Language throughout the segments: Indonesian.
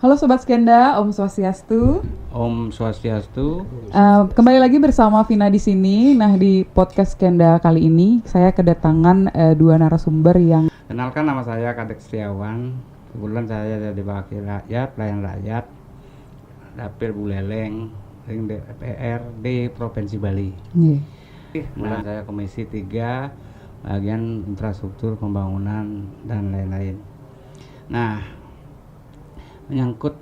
Halo Sobat Skenda, Om Swastiastu. Om Swastiastu. Kembali lagi bersama Vina di sini. Nah, di podcast Skenda kali ini saya kedatangan dua narasumber yang Kenalkan, nama saya Kadek Setiawan. Kebetulan saya jadi wakil rakyat, pelayan rakyat, Dapil Buleleng, ring DPR di Provinsi Bali. Kemudian saya Komisi 3, bagian infrastruktur pembangunan dan lain-lain. Nah, menyangkut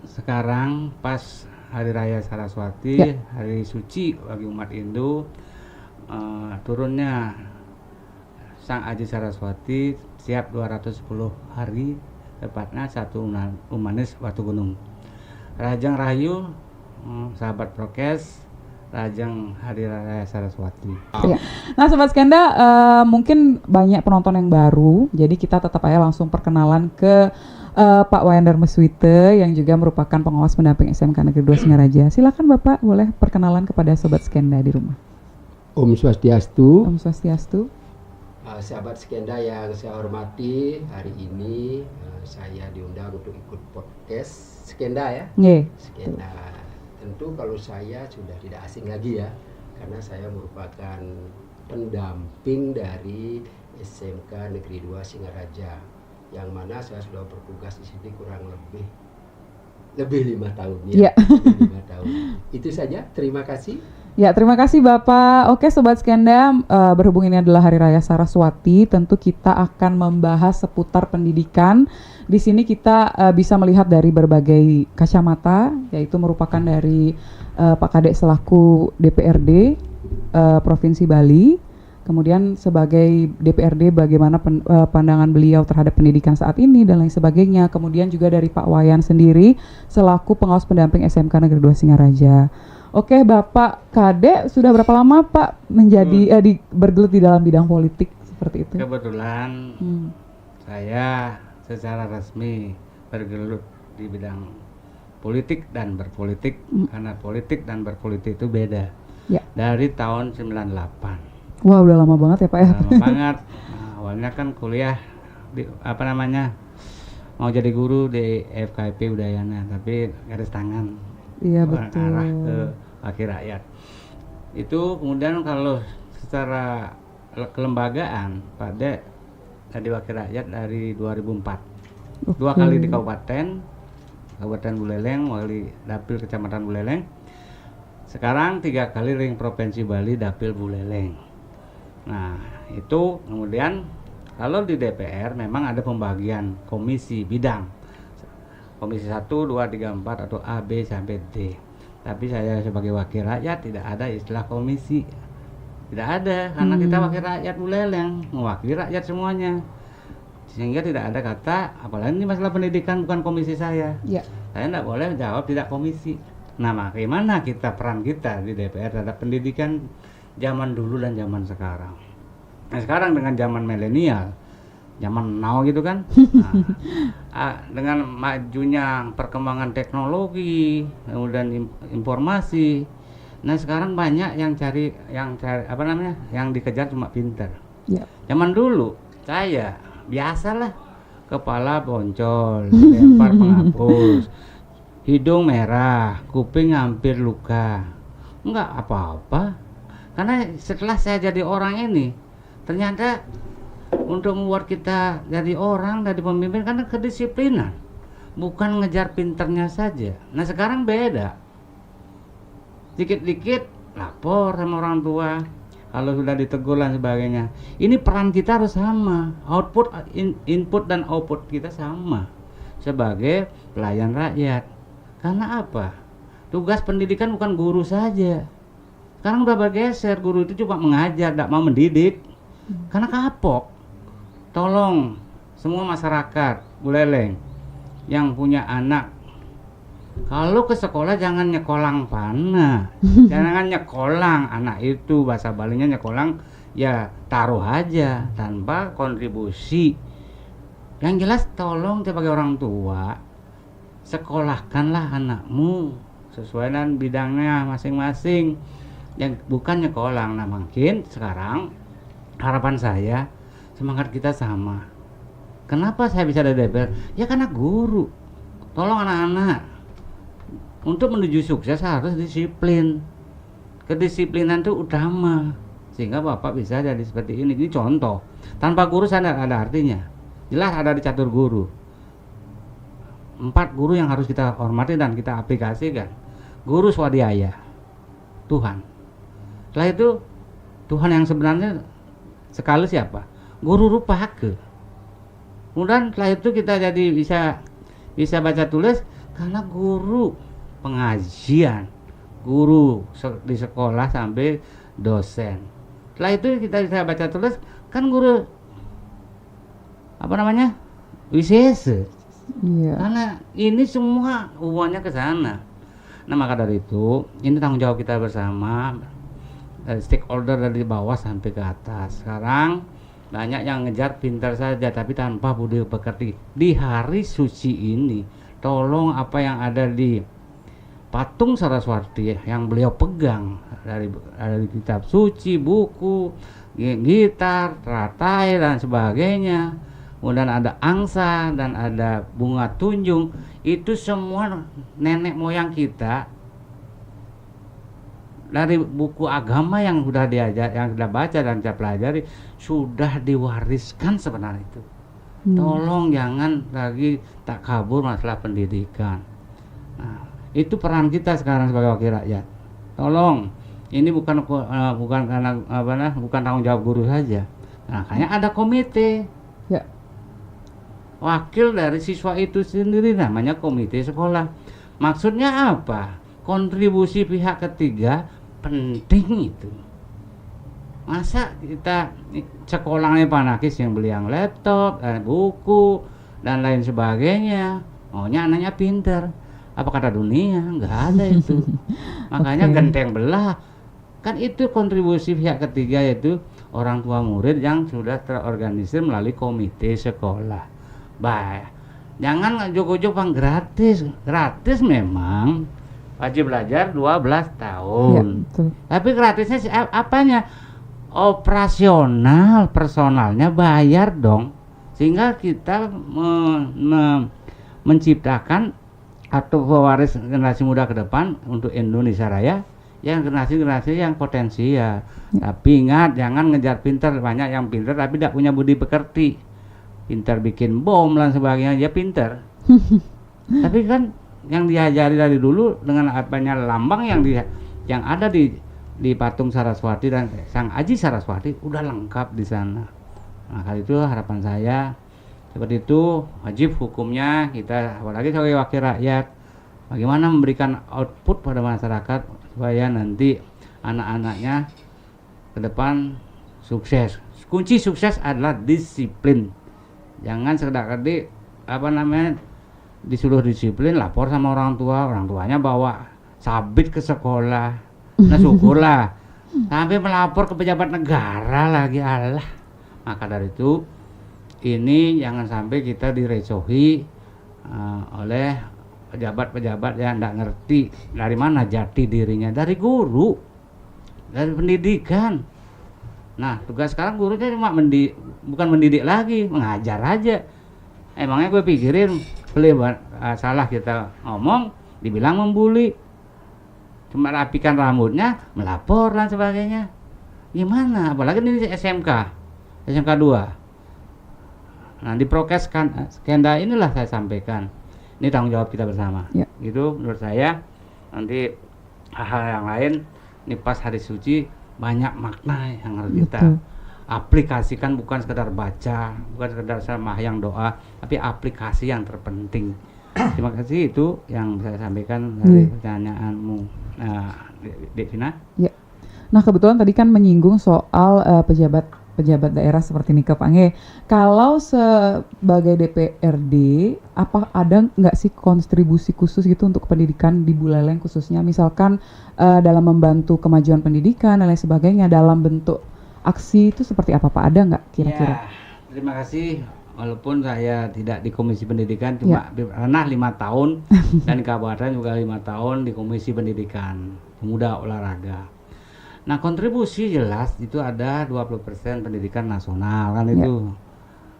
sekarang pas Hari Raya Saraswati, hari suci bagi umat Hindu, turunnya Sang Aji Saraswati siap 210 hari, tepatnya 1 Umanis Watu Gunung. Rajang Rahayu, sahabat prokes, Rajang Hari Raya Saraswati. Ya. Nah, Sobat Skenda, mungkin banyak penonton yang baru, jadi kita tetap aja langsung perkenalan ke Pak Wayan Darmaswite yang juga merupakan pengawas pendamping SMK Negeri 2 Singaraja. Silakan Bapak, boleh perkenalan kepada Sobat Skenda di rumah. Om Swastiastu. Om Swastiastu. Sahabat Skenda yang saya hormati, hari ini saya diundang untuk ikut podcast Skenda ya. Skenda. Tentu kalau saya sudah tidak asing lagi ya, karena saya merupakan pendamping dari SMK Negeri 2 Singaraja, yang mana saya sudah bertugas di sini kurang lebih 5 tahun ya. 5 tahun. Itu saja. Terima kasih. Ya, terima kasih Bapak. Oke Sobat Skenda, berhubung ini adalah Hari Raya Saraswati, tentu kita akan membahas seputar pendidikan. Di sini kita bisa melihat dari berbagai kacamata, yaitu merupakan dari Pak Kadek selaku DPRD Provinsi Bali, kemudian sebagai DPRD bagaimana pandangan beliau terhadap pendidikan saat ini dan lain sebagainya. Kemudian juga dari Pak Wayan sendiri selaku pengawas pendamping SMK Negeri 2 Singaraja. Oke, Bapak Kadek sudah berapa lama Pak menjadi bergelut di dalam bidang politik seperti itu? Kebetulan saya secara resmi bergelut di bidang politik dan berpolitik, karena politik dan berpolitik itu beda. Ya. Dari tahun 98. Wah, udah lama banget ya Pak ya? Lama banget. Nah, awalnya kan kuliah di mau jadi guru di FKIP Udayana, tapi garis tangan. Iya, betul. Arah ke wakil rakyat. Itu kemudian kalau secara kelembagaan, Pak Dek jadi wakil rakyat dari 2004. 2 kali di Kabupaten Buleleng, wali Dapil Kecamatan Buleleng. Sekarang 3 kali ring Provinsi Bali Dapil Buleleng. Nah, itu kemudian kalau di DPR memang ada pembagian komisi bidang. Komisi 1, 2, 3, 4 atau A, B sampai D. Tapi saya sebagai wakil rakyat tidak ada istilah komisi. Tidak ada, karena kita wakil rakyat Buleleng, mewakili rakyat semuanya. Sehingga tidak ada kata, apalagi ini masalah pendidikan bukan komisi saya. Ya. Saya tidak boleh jawab tidak komisi. Nah, bagaimana peran kita di DPR terhadap pendidikan zaman dulu dan zaman sekarang. Nah, sekarang dengan zaman milenial, zaman now gitu kan, dengan majunya perkembangan teknologi, kemudian informasi. Nah, sekarang banyak yang yang dikejar cuma pinter. Ya. Zaman dulu saya biasalah, kepala boncol, lempar penghapus, hidung merah, kuping hampir luka. Enggak apa-apa. Karena setelah saya jadi orang ini, ternyata untuk membuat kita jadi orang, jadi pemimpin, karena kedisiplinan, bukan ngejar pinternya saja. Nah, sekarang beda. Dikit-dikit lapor sama orang tua, kalau sudah ditegur dan sebagainya. Ini peran kita harus sama, input dan output kita sama sebagai pelayan rakyat. Karena apa? Tugas pendidikan bukan guru saja. Sekarang udah bergeser, guru itu cuma mengajar, tidak mau mendidik. Karena kapok. Tolong semua masyarakat Buleleng yang punya anak, kalau ke sekolah jangan nyekolang panah. Jangan nyekolang, anak itu bahasa Balinya nyekolang, ya taruh aja tanpa kontribusi. Yang jelas tolong sebagai orang tua, sekolahkanlah anakmu sesuai dengan bidangnya masing-masing. Yang bukan nyekolang. Nah, mungkin sekarang harapan saya semangat kita sama. Kenapa saya bisa ada DPR? Ya karena guru. Tolong anak-anak, untuk menuju sukses harus disiplin. Kedisiplinan itu utama, sehingga Bapak bisa jadi seperti ini. Ini contoh. Tanpa guru ada artinya. Jelas ada di catur guru. 4 guru yang harus kita hormati dan kita aplikasikan. Guru swadhyaya, Tuhan. Setelah itu Tuhan yang sebenarnya sekali siapa? Guru rupake. Kemudian setelah itu kita jadi bisa baca tulis karena guru pengajian, guru di sekolah sampai dosen. Setelah itu kita bisa baca tulis kan guru apa namanya? WCS. Iya. Karena ini semua hubungannya ke sana. Nah, maka dari itu ini tanggung jawab kita bersama, dari stakeholder dari bawah sampai ke atas. Sekarang banyak yang ngejar pintar saja tapi tanpa budi pekerti. Di hari suci ini, tolong apa yang ada di patung Saraswati yang beliau pegang dari kitab suci, buku, gitar, teratai dan sebagainya. Kemudian ada angsa dan ada bunga tunjung. Itu semua nenek moyang kita dari buku agama yang sudah diajar, yang sudah baca dan kita pelajari, sudah diwariskan sebenarnya itu. Tolong jangan lagi tak kabur masalah pendidikan. Nah, itu peran kita sekarang sebagai wakil rakyat. Tolong, ini bukan karena bukan tanggung jawab guru saja. Nah, makanya ada komite. Ya. Wakil dari siswa itu sendiri namanya komite sekolah. Maksudnya apa? Kontribusi pihak ketiga penting itu. Masa kita sekolahnya Panakis yang beli yang laptop, buku dan lain sebagainya, maunya anaknya pinter. Apa kata dunia? Nggak ada itu. Makanya genteng belah. Kan itu kontribusi pihak ketiga, yaitu orang tua murid yang sudah terorganisir melalui komite sekolah. Baik, jangan ujuk-ujuk bang gratis memang wajib belajar 12 tahun. Ya, tapi gratisnya apanya? Operasional, personalnya bayar dong, sehingga kita menciptakan atau pewaris generasi muda ke depan untuk Indonesia Raya yang generasi yang potensial. Tapi ingat, jangan ngejar pintar. Banyak yang pintar tapi tidak punya budi pekerti. Pintar bikin bom dan sebagainya, dia pintar. Tapi kan yang diajari dari dulu dengan apanya lambang yang ada di patung Saraswati dan Sang Aji Saraswati udah lengkap di sana. Nah, kali itu harapan saya seperti itu. Wajib hukumnya kita, apalagi sebagai wakil rakyat, bagaimana memberikan output pada masyarakat supaya nanti anak-anaknya ke depan sukses. Kunci sukses adalah disiplin. Jangan sekedar disuruh disiplin, lapor sama orang tuanya bawa sabit ke sekolah. Nah, syukurlah. Sampai melapor ke pejabat negara lagi, Allah. Maka dari itu ini jangan sampai kita direcohi oleh pejabat-pejabat yang tidak ngerti dari mana jati dirinya, dari guru, dari pendidikan. Nah, tugas sekarang gurunya cuma bukan mendidik lagi, mengajar aja. Emangnya gue pikirin salah kita ngomong dibilang membuli, cuma rapikan rambutnya, melapor dan sebagainya. Gimana? Apalagi ini SMK 2. Nah, di prokes Skenda inilah saya sampaikan. Ini tanggung jawab kita bersama. Ya. Gitu menurut saya. Nanti hal-hal yang lain, ini pas hari suci banyak makna yang harus kita aplikasikan, bukan sekedar baca, bukan sekedar sembahyang doa, tapi aplikasi yang terpenting. Terima kasih, itu yang saya sampaikan dari pertanyaanmu, Devina. Ya. Nah, kebetulan tadi kan menyinggung soal pejabat daerah seperti Nike Pange. Kalau sebagai DPRD, apa ada nggak sih kontribusi khusus gitu untuk pendidikan di Buleleng khususnya, misalkan dalam membantu kemajuan pendidikan dan lain sebagainya, dalam bentuk aksi itu seperti apa Pak? Ada nggak kira-kira? Ya, terima kasih. Walaupun saya tidak di Komisi Pendidikan, cuma pernah 5 tahun dan di Kabupaten juga 5 tahun di Komisi Pendidikan Pemuda Olahraga. Nah, kontribusi jelas itu ada 20% pendidikan nasional kan itu.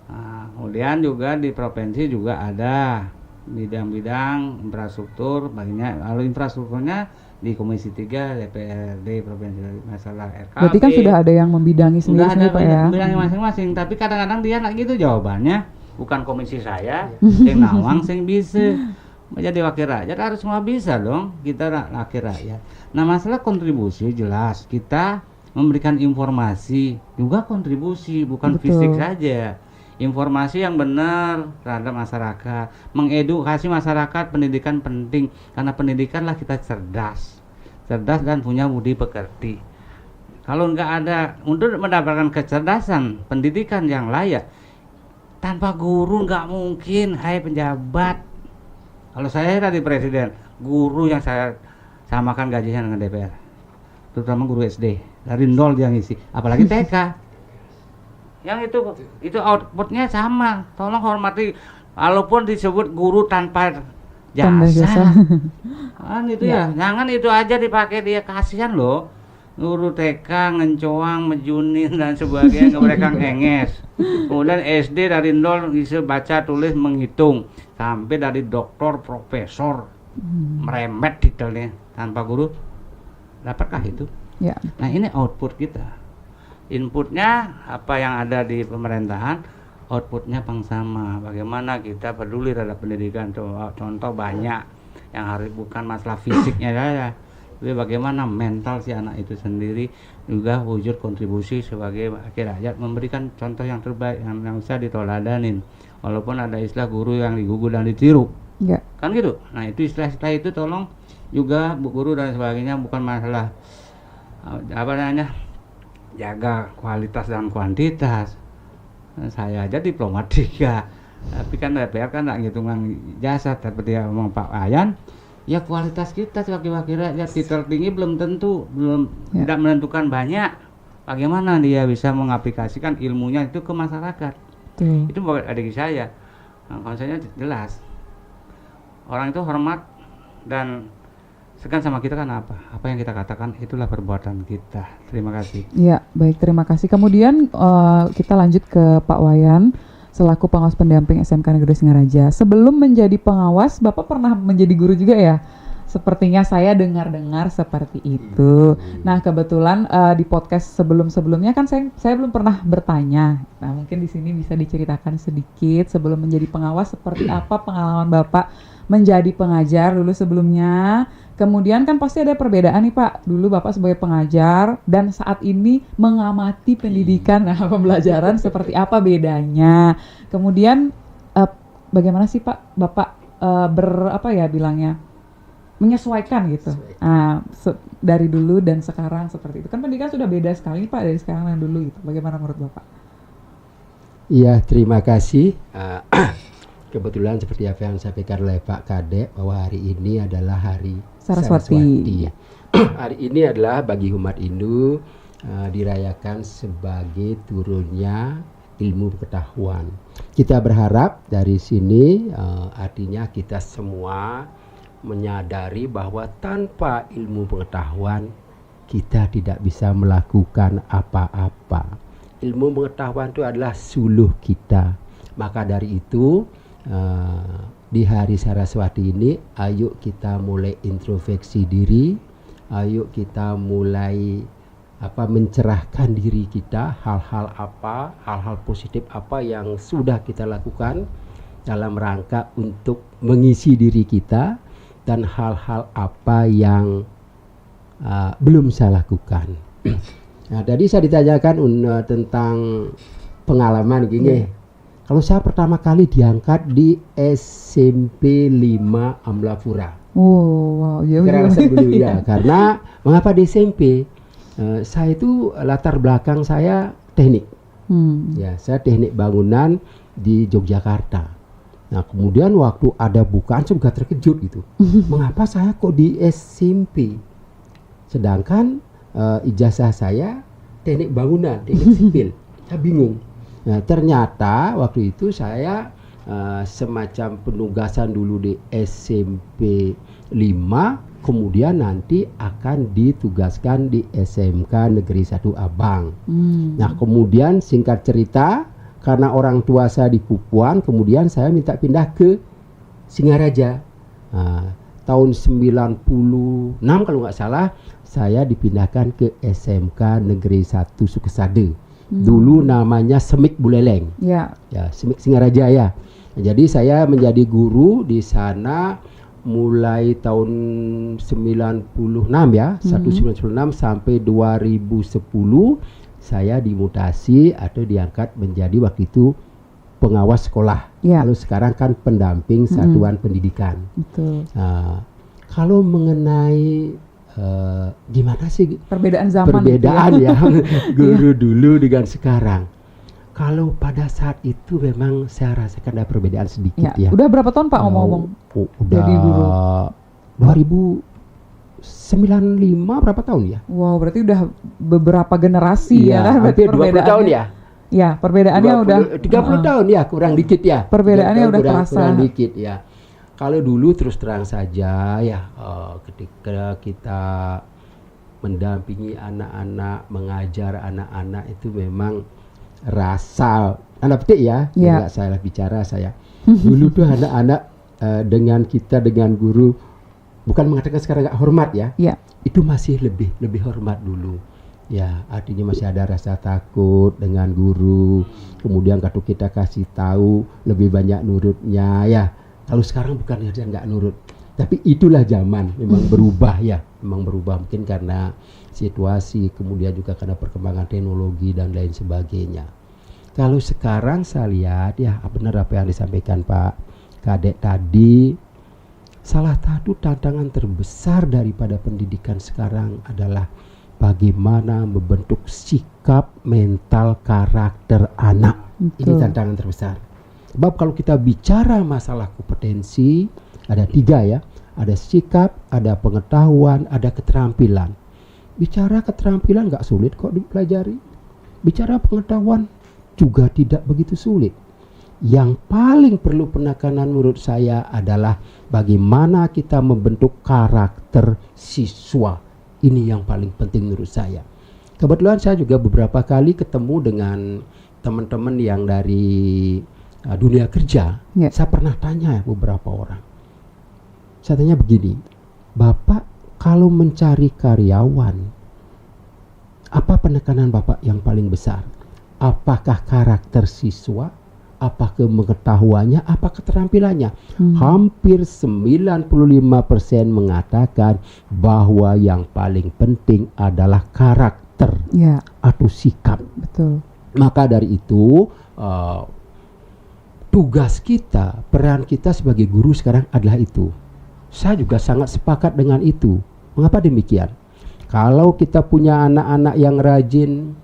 Nah, kemudian juga di provinsi juga ada bidang-bidang infrastruktur baginya, lalu infrastrukturnya di Komisi 3 DPRD Provinsi masalah RKP. Berarti kan sudah ada yang membidangi Sudah ada sendiri Pak ya. bidangnya masing-masing, tapi kadang-kadang dia nak gitu jawabannya, bukan komisi saya sing nawang sing bisa menjadi wakil rakyat, harus semua bisa dong kita wakil rakyat. Nah masalah kontribusi jelas kita memberikan informasi juga kontribusi, bukan Betul. fisik saja. Informasi yang benar terhadap masyarakat, mengedukasi masyarakat, pendidikan penting karena pendidikanlah kita cerdas dan punya budi pekerti. Kalau nggak ada, untuk mendapatkan kecerdasan, pendidikan yang layak, tanpa guru nggak mungkin. Hai penjabat, kalau saya tadi presiden, guru yang saya samakan gajinya dengan DPR, terutama guru SD, dari nol dia ngisi, apalagi TK. Yang itu outputnya sama. Tolong hormati, walaupun disebut guru tanpa jasa. Kan itu ya, jangan itu aja dipakai dia, kasihan loh. Guru TK ngencoang, mejunin dan sebagainya mereka ngenges. Kemudian SD dari nol bisa baca, tulis, menghitung, sampai dari doktor, profesor, meremet detailnya. Tanpa guru, dapatkah itu? Ya. Nah ini output kita. Inputnya apa yang ada di pemerintahan, outputnya sama. Bagaimana kita peduli terhadap pendidikan, contoh banyak yang harus, bukan masalah fisiknya saja, tapi bagaimana mental si anak itu sendiri juga wujud kontribusi sebagai wakil rakyat, memberikan contoh yang terbaik yang bisa ditoladanin, walaupun ada istilah guru yang digugu dan ditiru. Ya. Kan gitu. Nah itu istilah-istilah itu tolong juga Bu Guru dan sebagainya, bukan masalah apa namanya, jaga kualitas dan kuantitas. Saya aja diplomat 3, tapi kan DPR kan nggak ngitungan jasa, seperti yang ngomong Pak Ayan, ya kualitas kita sebagai wakil rakyat titel tinggi belum tentu, tidak menentukan banyak. Bagaimana dia bisa mengaplikasikan ilmunya itu ke masyarakat. Itu buat adik saya. Nah, konsepnya jelas. Orang itu hormat dan segan sama kita kan apa? Apa yang kita katakan itulah perbuatan kita. Terima kasih. Ya, baik, terima kasih. Kemudian kita lanjut ke Pak Wayan selaku pengawas pendamping SMK Negeri Singaraja. Sebelum menjadi pengawas, Bapak pernah menjadi guru juga ya? Sepertinya saya dengar-dengar seperti itu. Nah, kebetulan di podcast sebelum-sebelumnya kan saya belum pernah bertanya. Nah, mungkin di sini bisa diceritakan sedikit sebelum menjadi pengawas seperti apa pengalaman Bapak menjadi pengajar dulu sebelumnya. Kemudian kan pasti ada perbedaan nih Pak. Dulu Bapak sebagai pengajar dan saat ini mengamati pendidikan, nah pembelajaran seperti apa bedanya. Kemudian bagaimana sih Pak Bapak menyesuaikan gitu. Nah, dari dulu dan sekarang seperti itu. Kan pendidikan sudah beda sekali Pak dari sekarang dan dulu gitu. Bagaimana menurut Bapak? Iya, terima kasih. Kebetulan seperti apa yang disampaikan oleh Pak Kadek, bahwa hari ini adalah hari Saraswati. Hari ini adalah bagi umat Hindu dirayakan sebagai turunnya ilmu pengetahuan. Kita berharap dari sini artinya kita semua menyadari bahwa tanpa ilmu pengetahuan kita tidak bisa melakukan apa-apa. Ilmu pengetahuan itu adalah suluh kita. Maka dari itu di hari Saraswati ini, ayo kita mulai introspeksi diri, ayo kita mulai mencerahkan diri kita, hal-hal positif apa yang sudah kita lakukan dalam rangka untuk mengisi diri kita, dan hal-hal apa yang belum saya lakukan. Nah, tadi saya ditanyakan tentang pengalaman gini. Kalau saya pertama kali diangkat di SMP 5 Amlapura. Oh, wow, ya. Karena mengapa di SMP? Saya itu latar belakang saya teknik. Ya, saya teknik bangunan di Yogyakarta. Nah, kemudian waktu ada bukaan saya juga terkejut gitu. Mengapa saya kok di SMP? Sedangkan ijazah saya teknik bangunan, teknik sipil. Saya bingung. Nah, ternyata waktu itu saya semacam penugasan dulu di SMP 5, kemudian nanti akan ditugaskan di SMK Negeri 1 Abang. Nah, kemudian singkat cerita, karena orang tua saya di Pupuan, kemudian saya minta pindah ke Singaraja. Tahun 96 kalau nggak salah, saya dipindahkan ke SMK Negeri 1 Sukesade. Dulu namanya Semik Buleleng. Ya, Semik Singaraja ya. Jadi saya menjadi guru di sana mulai tahun 96 ya, 1996 sampai 2010 saya dimutasi atau diangkat menjadi waktu itu pengawas sekolah. Ya. Lalu sekarang kan pendamping satuan pendidikan. Betul. Kalau mengenai gimana sih Perbedaan zaman perbedaan gitu ya guru dulu dengan sekarang. Kalau pada saat itu memang saya rasakan ada perbedaan sedikit ya. Udah berapa tahun Pak ngomong-ngomong? Udah jadi guru? 2095 berapa tahun ya? Wow, berarti udah beberapa generasi ya kan? Berarti hampir 20 tahun ya? Ya, perbedaannya 20, udah 30 tahun ya, kurang dikit ya. Perbedaannya udah terasa. Kurang dikit ya. Kalau dulu terus terang saja ya, ketika kita mendampingi anak-anak, mengajar anak-anak itu memang rasa anak petik ya, enggak salah bicara saya. Dulu tuh anak-anak dengan kita, dengan guru, bukan mengatakan sekarang enggak hormat ya. Itu masih lebih hormat dulu. Ya, artinya masih ada rasa takut dengan guru. Kemudian kalau kita kasih tahu lebih banyak nurutnya ya. Kalau sekarang bukan saja enggak nurut, tapi itulah zaman memang berubah ya, memang berubah mungkin karena situasi, kemudian juga karena perkembangan teknologi dan lain sebagainya. Kalau sekarang saya lihat ya benar apa yang disampaikan Pak Kadek tadi, salah satu tantangan terbesar daripada pendidikan sekarang adalah bagaimana membentuk sikap, mental, karakter anak. Ini tantangan terbesar. Sebab kalau kita bicara masalah kompetensi, ada 3 ya, ada sikap, ada pengetahuan, ada keterampilan. Bicara keterampilan nggak sulit kok dipelajari. Bicara pengetahuan juga tidak begitu sulit. Yang paling perlu penekanan menurut saya adalah bagaimana kita membentuk karakter siswa. Ini yang paling penting menurut saya. Kebetulan saya juga beberapa kali ketemu dengan teman-teman yang dari dunia kerja. Saya pernah tanya beberapa orang. Saya tanya begini, Bapak kalau mencari karyawan, apa penekanan Bapak yang paling besar? Apakah karakter siswa? Apakah pengetahuannya? Apa keterampilannya? Hampir 95% mengatakan bahwa yang paling penting adalah karakter atau sikap. Betul. Maka dari itu tugas kita, peran kita sebagai guru sekarang adalah itu. Saya juga sangat sepakat dengan itu. Mengapa demikian? Kalau kita punya anak-anak yang rajin,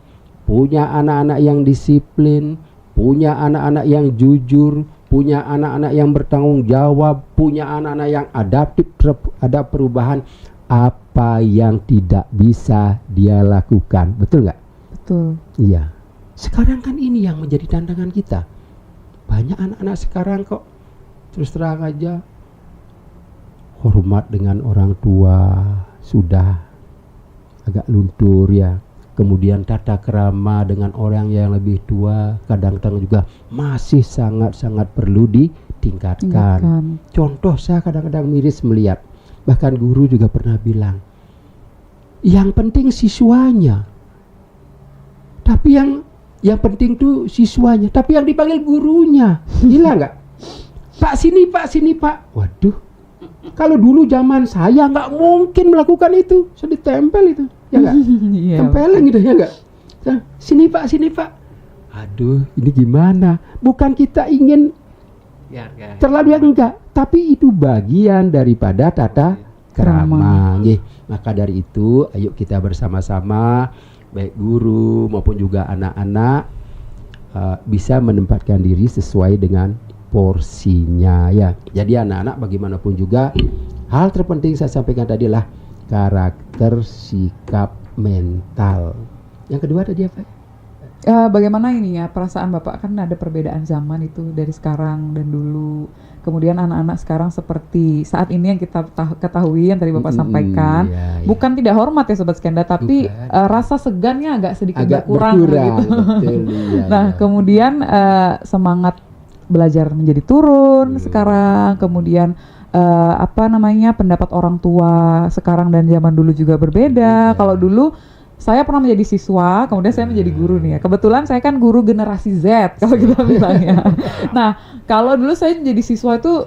punya anak-anak yang disiplin, punya anak-anak yang jujur, punya anak-anak yang bertanggung jawab, punya anak-anak yang adaptif, ada perubahan, apa yang tidak bisa dia lakukan. Betul nggak? Betul. Iya. Sekarang kan ini yang menjadi tantangan kita. Banyak anak-anak sekarang kok terus terang aja hormat dengan orang tua sudah agak luntur ya. Kemudian tata krama dengan orang yang lebih tua kadang-kadang juga masih sangat-sangat perlu ditingkatkan. Contoh saya kadang-kadang miris melihat, bahkan guru juga pernah bilang, yang penting siswanya. Tapi yang penting tuh siswanya, tapi yang dipanggil gurunya. Gila nggak? Pak sini Pak. Waduh, kalau dulu zaman saya nggak mungkin melakukan itu. Saya ditempel itu, ya nggak? Tempelin gitu ya nggak? Sini Pak. Aduh, ini gimana? Bukan kita ingin terlalu yang enggak, tapi itu bagian daripada tata krama. Maka dari itu, ayo kita bersama-sama, baik guru maupun juga anak-anak bisa menempatkan diri sesuai dengan porsinya ya. Jadi anak-anak bagaimanapun juga hal terpenting saya sampaikan tadi adalah karakter, sikap, mental. Yang kedua tadi apa? Bagaimana ini ya perasaan Bapak, kan ada perbedaan zaman itu dari sekarang dan dulu. Kemudian anak-anak sekarang seperti saat ini yang kita ketahui yang tadi Bapak sampaikan, bukan tidak hormat ya Sobat Skenda, tapi rasa segannya agak sedikit berkurang gitu. Betul, Nah, kemudian semangat belajar menjadi turun sekarang, kemudian pendapat orang tua sekarang dan zaman dulu juga berbeda. Kalau dulu saya pernah menjadi siswa, kemudian saya menjadi guru nih ya. Kebetulan saya kan guru generasi Z kalau kita bilangnya. Nah, kalau dulu saya menjadi siswa itu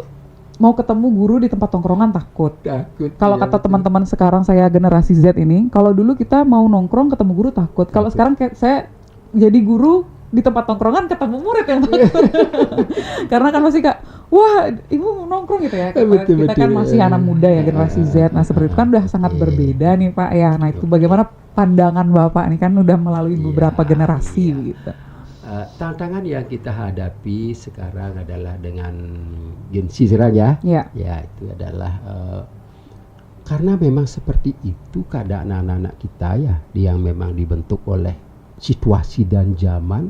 mau ketemu guru di tempat tongkrongan takut. Kalau kata teman-teman sekarang saya generasi Z ini, kalau dulu kita mau nongkrong ketemu guru takut. Kalau sekarang kayak saya jadi guru di tempat tongkrongan ketemu murid yang takut. Karena kan masih Kak, wah ibu mau nongkrong gitu ya. Kita kan masih anak muda ya generasi Z. Nah seperti itu kan udah sangat berbeda nih Pak ya. Nah itu bagaimana pandangan Bapak nih kan udah melalui beberapa generasi gitu. Tantangan yang kita hadapi sekarang adalah dengan Gen Z sekarang ya. Ya itu adalah karena memang seperti itu keadaan anak-anak kita ya, yang memang dibentuk oleh situasi dan zaman.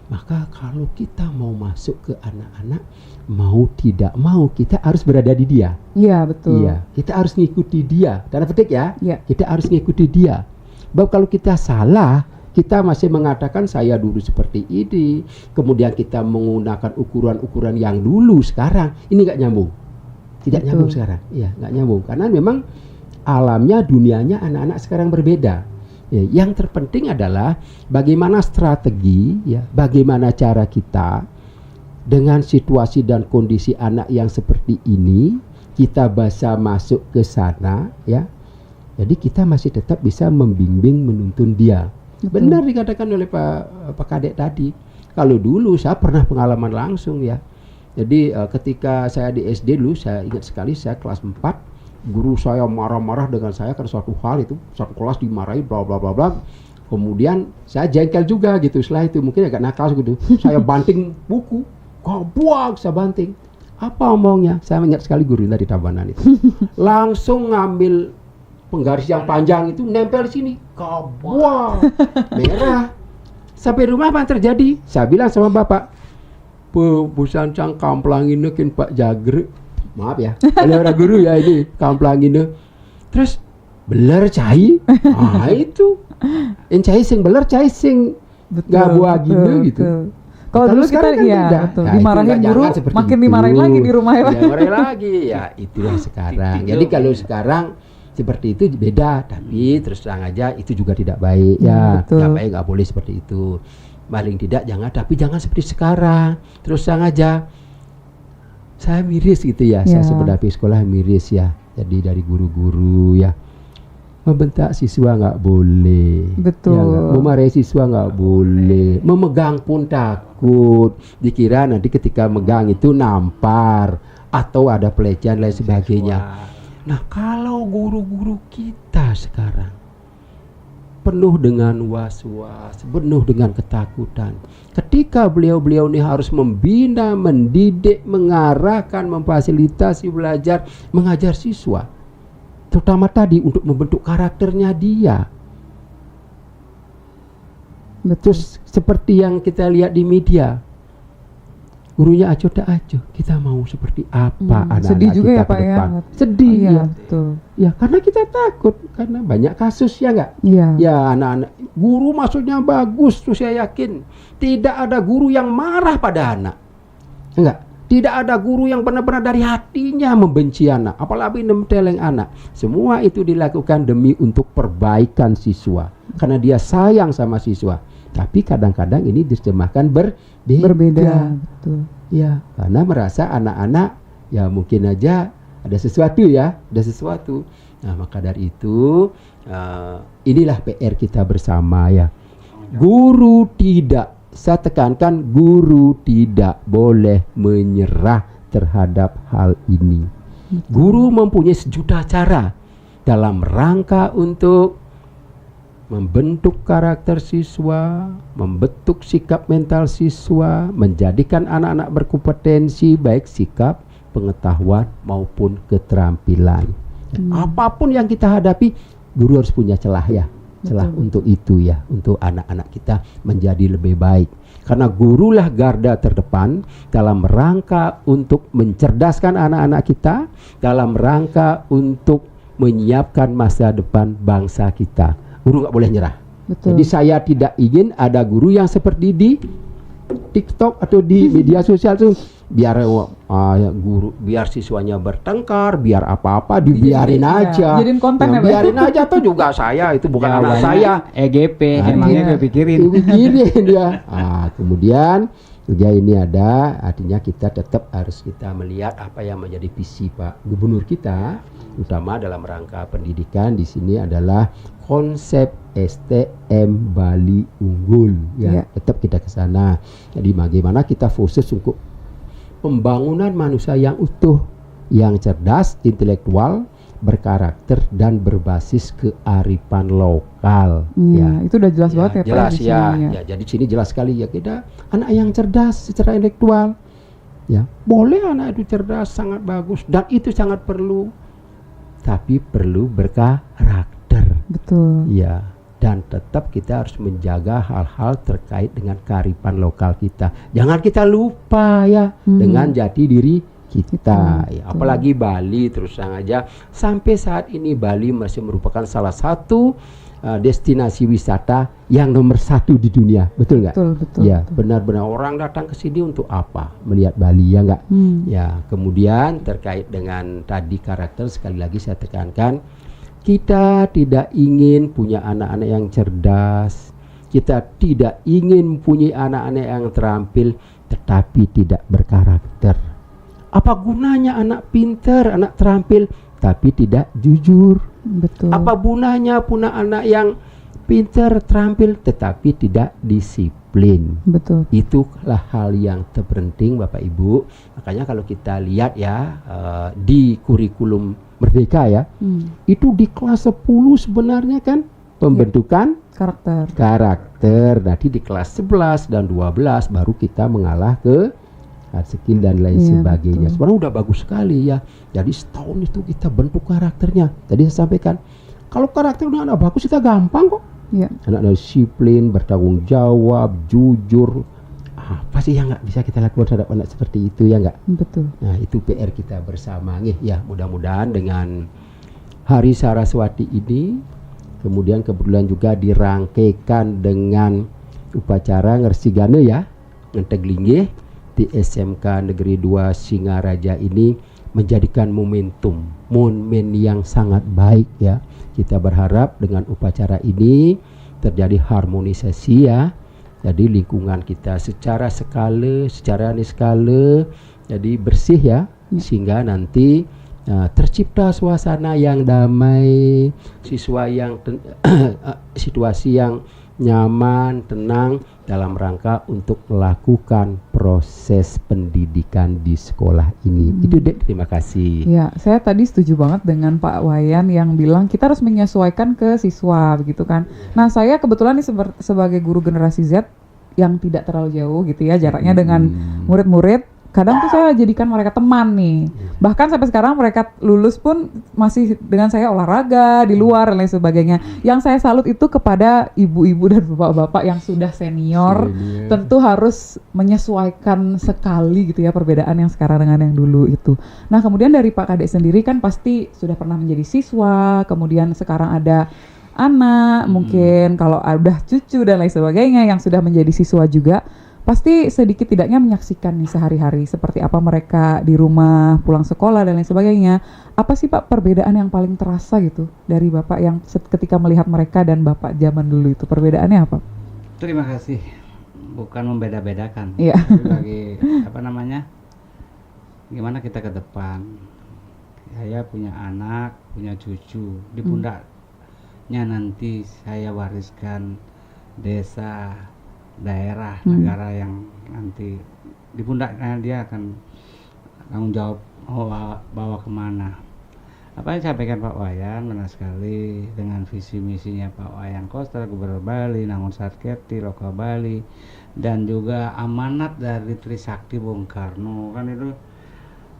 Maka kalau kita mau masuk ke anak-anak, mau tidak mau kita harus berada di dia. Iya betul. Iya, kita harus ngikuti dia. Tanda petik ya. Kita harus ngikuti dia. Sebab kalau kita salah, kita masih mengatakan saya dulu seperti ini, kemudian kita menggunakan ukuran-ukuran yang dulu, sekarang ini nggak nyambung, tidak nyambung sekarang, ya nggak nyambung karena memang alamnya, dunianya anak-anak sekarang berbeda. Ya, yang terpenting adalah bagaimana strategi, ya, bagaimana cara kita dengan situasi dan kondisi anak yang seperti ini, kita bisa masuk ke sana, ya. Jadi kita masih tetap bisa membimbing, menuntun dia. Benar dikatakan oleh Pak Kadek tadi. Kalau dulu saya pernah pengalaman langsung ya. Jadi ketika saya di SD dulu, saya ingat sekali saya kelas 4, guru saya marah-marah dengan saya karena suatu hal itu, satu kelas dimarahi bla bla bla bla. Kemudian saya jengkel juga gitu. Setelah itu mungkin agak nakal gitu. Saya banting buku, buang saya banting. Apa omongnya? Saya ingat sekali guru dari Tabanan itu. Langsung ngambil penggaris yang panjang itu nempel di sini, kabua merah. Sampai rumah apa yang terjadi? Saya bilang sama bapak, busancang kamplang ini kin Pak Jagre, maaf ya, oleh orang guru ya ini kamplang ini. Terus beler cai, itu, cai sing beler cai sing nggak buah gini gitu. Kalau dulu kita kan betul. Dimarahin guru, makin dimarahin lagi di rumah ya. Dimarahin lagi, ya itulah sekarang. Jadi kalau sekarang seperti itu beda, tapi terus terang aja itu juga tidak baik ya, tidak baik, nggak boleh seperti itu. Paling tidak jangan seperti sekarang. Terus terang aja, saya miris gitu ya, saya sebenarnya sekolah miris ya. Jadi dari guru-guru ya, membentak siswa nggak boleh, ya, memarahi siswa nggak boleh, memegang pun takut, dikira nanti ketika megang itu nampar atau ada pelecehan lain sebagainya. Nah kalau guru-guru kita sekarang penuh dengan was-was, penuh dengan ketakutan, ketika beliau-beliau ini harus membina, mendidik, mengarahkan, memfasilitasi belajar, mengajar siswa, terutama tadi untuk membentuk karakternya dia. Terus seperti yang kita lihat di media, gurunya acuh tak acuh, kita mau seperti apa anak-anak sedih juga kita ya, ke Pak, depan. ya. Sedih iya, ya. Betul. Ya karena kita takut, karena banyak kasus ya enggak? Iya. Ya anak-anak, guru maksudnya bagus tuh saya yakin. Tidak ada guru yang marah pada anak. Enggak. Tidak ada guru yang benar-benar dari hatinya membenci anak, apalagi menteleng anak. Semua itu dilakukan demi untuk perbaikan siswa, karena dia sayang sama siswa. Tapi kadang-kadang ini diterjemahkan berbeda. Betul. Ya, karena merasa anak-anak ya mungkin aja ada sesuatu ya, ada sesuatu. Nah, maka dari itu inilah PR kita bersama ya. Guru tidak, saya tekankan, guru tidak boleh menyerah terhadap hal ini. Guru mempunyai sejuta cara dalam rangka untuk membentuk karakter siswa, membentuk sikap mental siswa, menjadikan anak-anak berkompetensi baik sikap, pengetahuan maupun keterampilan. Apapun yang kita hadapi, guru harus punya celah ya, celah untuk itu ya, untuk anak-anak kita menjadi lebih baik. Karena gurulah garda terdepan dalam rangka untuk mencerdaskan anak-anak kita, dalam rangka untuk menyiapkan masa depan bangsa kita. Guru nggak boleh nyerah. Jadi saya tidak ingin ada guru yang seperti di TikTok atau di media sosial tuh biar guru, biar siswanya bertengkar, biar apa-apa dibiarin aja. Jadiin konten ya, biarin aja tuh juga saya itu bukan anak saya. EGP, emangnya dipikirin. Dipikirin ya. Kemudian juga ini ada, artinya kita tetap harus kita melihat apa yang menjadi visi Pak Gubernur kita, utama dalam rangka pendidikan di sini adalah konsep STM Bali unggul ya. Tetap kita ke sana. Jadi bagaimana kita fokus untuk pembangunan manusia yang utuh, yang cerdas, intelektual, berkarakter dan berbasis kearifan lokal. Ya, itu udah jelas banget ya Pak. Jelas ya. Jadi sini jelas sekali ya, kita anak yang cerdas secara intelektual. Ya, boleh anak itu cerdas, sangat bagus dan itu sangat perlu. Tapi perlu berkarakter. Betul. Ya, dan tetap kita harus menjaga hal-hal terkait dengan kearifan lokal kita. Jangan kita lupa ya dengan jati diri kita. Ya, apalagi Bali, terus terang aja sampai saat ini Bali masih merupakan salah satu destinasi wisata yang nomor 1 di dunia, betul nggak? Betul. Ya, benar-benar orang datang ke sini untuk apa? Melihat Bali ya nggak? Ya, kemudian terkait dengan tadi karakter, sekali lagi saya tekankan, kita tidak ingin punya anak-anak yang cerdas, kita tidak ingin punya anak-anak yang terampil, tetapi tidak berkarakter. Apa gunanya anak pintar, anak terampil, tapi tidak jujur? Betul. Apa gunanya punya anak yang pintar, terampil, tetapi tidak disiplin? Betul. Itulah hal yang terpenting Bapak Ibu. Makanya kalau kita lihat ya di kurikulum Merdeka ya, itu di kelas 10 sebenarnya kan pembentukan karakter. Nanti di kelas 11 dan 12 baru kita mengalah ke skill dan lain sebagainya. Sebenarnya udah bagus sekali ya. Jadi setahun itu kita bentuk karakternya. Tadi saya sampaikan, kalau karakter udah anak bagus kita gampang kok. Anak disiplin, bertanggung jawab, jujur. Apa sih yang nggak bisa kita lakukan terhadap anak seperti itu ya nggak? Betul. Nah itu PR kita bersama nih ya. Mudah-mudahan dengan Hari Saraswati ini, kemudian kebetulan juga dirangkaikan dengan upacara ngersigane ya, ngenteglingge di SMK Negeri 2 Singaraja ini menjadikan momen yang sangat baik ya. Kita berharap dengan upacara ini terjadi harmonisasi ya. Jadi lingkungan kita secara skala jadi bersih ya, sehingga nanti tercipta suasana yang damai, siswa yang situasi yang nyaman, tenang dalam rangka untuk melakukan proses pendidikan di sekolah ini. Itu Dek, terima kasih. Ya, saya tadi setuju banget dengan Pak Wayan yang bilang kita harus menyesuaikan ke siswa begitu kan. Nah, saya kebetulan nih sebagai guru generasi Z yang tidak terlalu jauh gitu ya jaraknya dengan murid-murid. Kadang tuh saya jadikan mereka teman nih. Bahkan sampai sekarang mereka lulus pun masih dengan saya olahraga di luar dan lain sebagainya. Yang saya salut itu kepada ibu-ibu dan bapak-bapak yang sudah senior. Tentu harus menyesuaikan sekali gitu ya perbedaan yang sekarang dengan yang dulu itu. Nah kemudian dari Pak Kadek sendiri kan pasti sudah pernah menjadi siswa. Kemudian sekarang ada anak, mungkin kalau udah cucu dan lain sebagainya yang sudah menjadi siswa juga. Pasti sedikit tidaknya menyaksikan nih sehari-hari seperti apa mereka di rumah, pulang sekolah dan lain sebagainya. Apa sih Pak perbedaan yang paling terasa gitu dari Bapak yang ketika melihat mereka dan Bapak zaman dulu itu, perbedaannya apa? Terima kasih. Bukan membeda-bedakan. Iya. Bagi gimana kita ke depan. Saya punya anak, punya cucu. Di pundaknya nanti saya wariskan desa, daerah, negara yang nanti di pundaknya dia akan tanggung jawab bawa kemana. Apa yang disampaikan Pak Wayan benar sekali dengan visi misinya Pak Wayan Koster, Gubernur Bali, Nangun Satketi, Loka Bali, dan juga amanat dari Trisakti Bung Karno kan itu